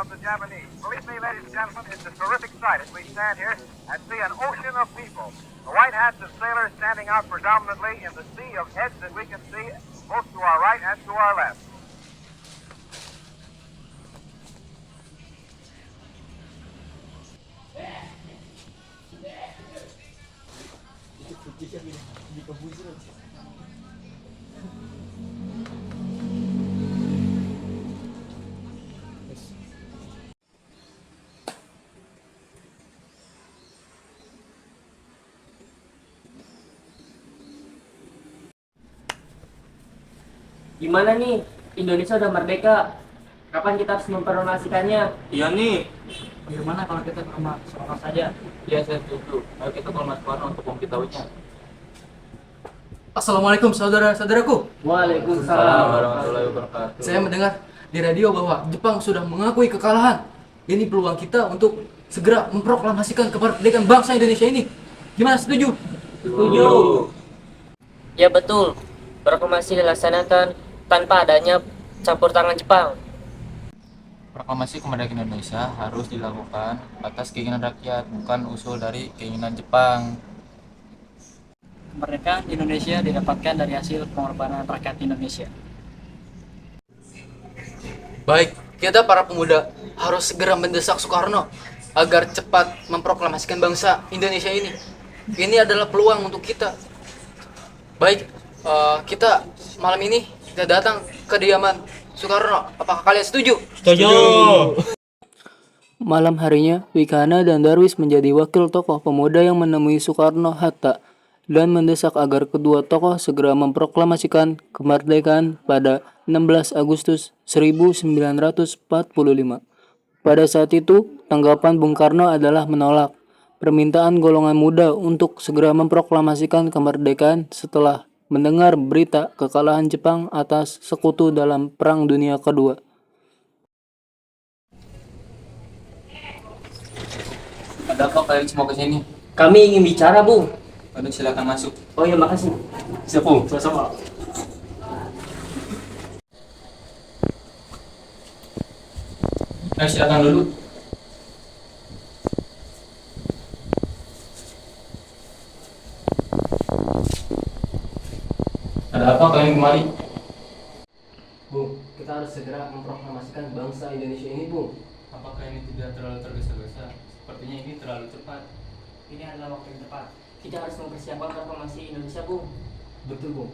of the Japanese. Believe me, ladies and gentlemen, it's a terrific sight as we stand here and see an ocean of people. The white hats of sailors standing out predominantly in the sea of heads that we can see both to our right and to our left. Gimana nih? Indonesia udah merdeka. Kapan kita harus mempromosikannya? Iya nih. Bagaimana kalau kita ke rumah Soekarno saja? Iya, saya setuju. Ayo kita ke rumah Soekarno untuk memberitahunya. Assalamualaikum saudara-saudaraku. Waalaikumsalam. Warahmatullahi wabarakatuh. Saya mendengar di radio bahwa Jepang sudah mengakui kekalahan. Ini peluang kita untuk segera memproklamasikan kemerdekaan bangsa Indonesia ini. Gimana, setuju? Setuju. Ya betul. Proklamasi dilaksanakan tanpa adanya campur tangan Jepang. Proklamasi kemerdekaan Indonesia harus dilakukan atas keinginan rakyat, bukan usul dari keinginan Jepang. Kemerdekaan Indonesia didapatkan dari hasil pengorbanan rakyat Indonesia. Baik, kita para pemuda harus segera mendesak Soekarno agar cepat memproklamasikan bangsa Indonesia ini. Ini adalah peluang untuk kita. Baik, kita malam ini kita datang ke kediaman Soekarno. Apakah kalian setuju? Setuju. Malam harinya, Wikana dan Darwis menjadi wakil tokoh pemuda yang menemui Soekarno-Hatta dan mendesak agar kedua tokoh segera memproklamasikan kemerdekaan pada 16 Agustus 1945. Pada saat itu, tanggapan Bung Karno adalah menolak permintaan golongan muda untuk segera memproklamasikan kemerdekaan setelah mendengar berita kekalahan Jepang atas sekutu dalam Perang Dunia Kedua. Ada apa kalian semua ke sini? Kami ingin bicara, Bung. Aduh, silakan masuk. Oh ya, makasih. Siap, Bung. Sama-sama. Ayo silakan dulu. Ada apa kalian kemari? Bung, kita harus segera memproklamasikan bangsa Indonesia ini, Bung. Apakah ini tidak terlalu tergesa-gesa? Sepertinya ini terlalu cepat. Ini adalah waktu yang tepat. Kita harus mempersiapkan proklamasi Indonesia, Bung. Betul, Bung.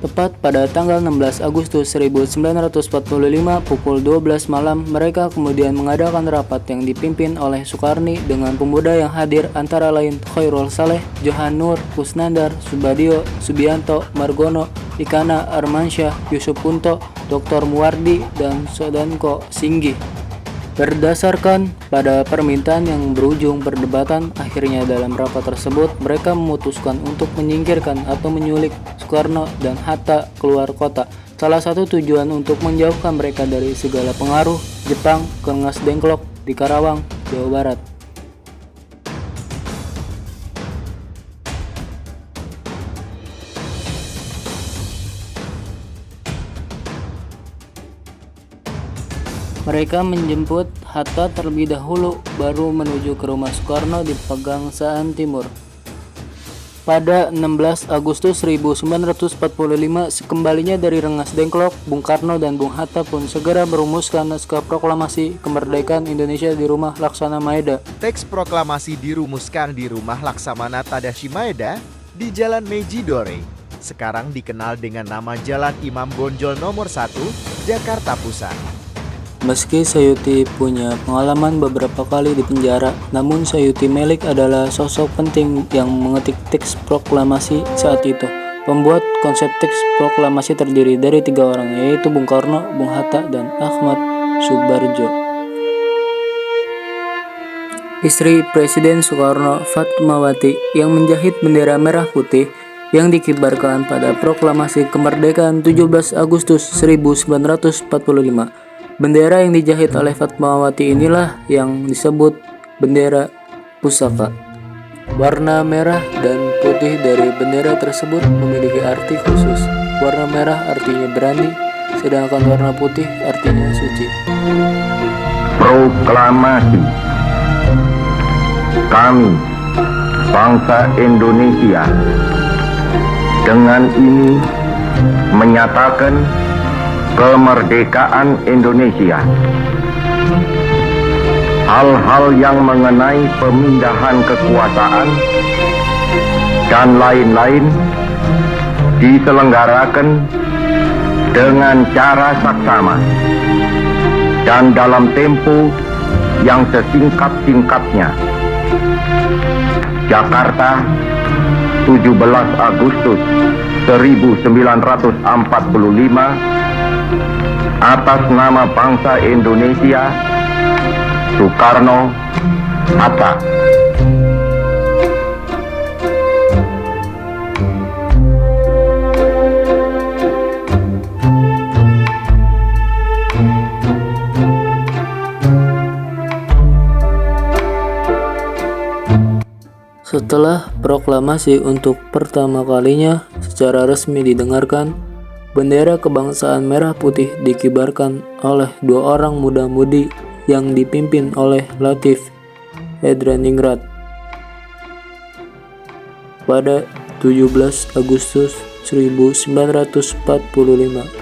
Tepat pada tanggal 16 Agustus 1945 pukul 12 malam, mereka kemudian mengadakan rapat yang dipimpin oleh Soekarni dengan pemuda yang hadir antara lain Khairul Saleh, Johan Nur, Kusnandar, Subadio, Subianto, Margono, Ikana Armansyah, Yusuf Punto, Dr. Muwardi, dan Sodanko Singgi. Berdasarkan pada permintaan yang berujung perdebatan, akhirnya dalam rapat tersebut mereka memutuskan untuk menyingkirkan atau menyulik Soekarno dan Hatta keluar kota. Salah satu tujuan untuk menjauhkan mereka dari segala pengaruh Jepang ke Rengas Dengklok di Karawang, Jawa Barat. Mereka menjemput Hatta terlebih dahulu, baru menuju ke rumah Soekarno di Pegangsaan Timur. Pada 16 Agustus 1945, sekembalinya dari Rengas Dengklok, Bung Karno dan Bung Hatta pun segera merumuskan naskah proklamasi kemerdekaan Indonesia di rumah Laksana Maeda. Teks proklamasi dirumuskan di rumah Laksamana Tadashi Maeda di Jalan Meiji Dore, sekarang dikenal dengan nama Jalan Imam Bonjol nomor 1, Jakarta Pusat. Meski Sayuti punya pengalaman beberapa kali di penjara, namun Sayuti Melik adalah sosok penting yang mengetik teks proklamasi saat itu. Pembuat konsep teks proklamasi terdiri dari 3 orang, yaitu Bung Karno, Bung Hatta, dan Ahmad Subarjo. Istri Presiden Soekarno, Fatmawati, yang menjahit bendera merah putih yang dikibarkan pada proklamasi kemerdekaan 17 Agustus 1945. Bendera yang dijahit oleh Fatmawati inilah yang disebut bendera pusaka. Warna merah dan putih dari bendera tersebut memiliki arti khusus. Warna merah artinya berani, sedangkan warna putih artinya suci. Proklamasi. Kami, bangsa Indonesia, dengan ini menyatakan kemerdekaan Indonesia. Hal-hal yang mengenai pemindahan kekuasaan dan lain-lain diselenggarakan dengan cara saksama dan dalam tempo yang sesingkat-singkatnya. Jakarta, 17 Agustus 1945, atas nama bangsa Indonesia, Soekarno, Hatta. Setelah proklamasi untuk pertama kalinya secara resmi didengarkan, bendera kebangsaan merah putih dikibarkan oleh 2 orang muda-mudi yang dipimpin oleh Latif Hedraningrat pada 17 Agustus 1945.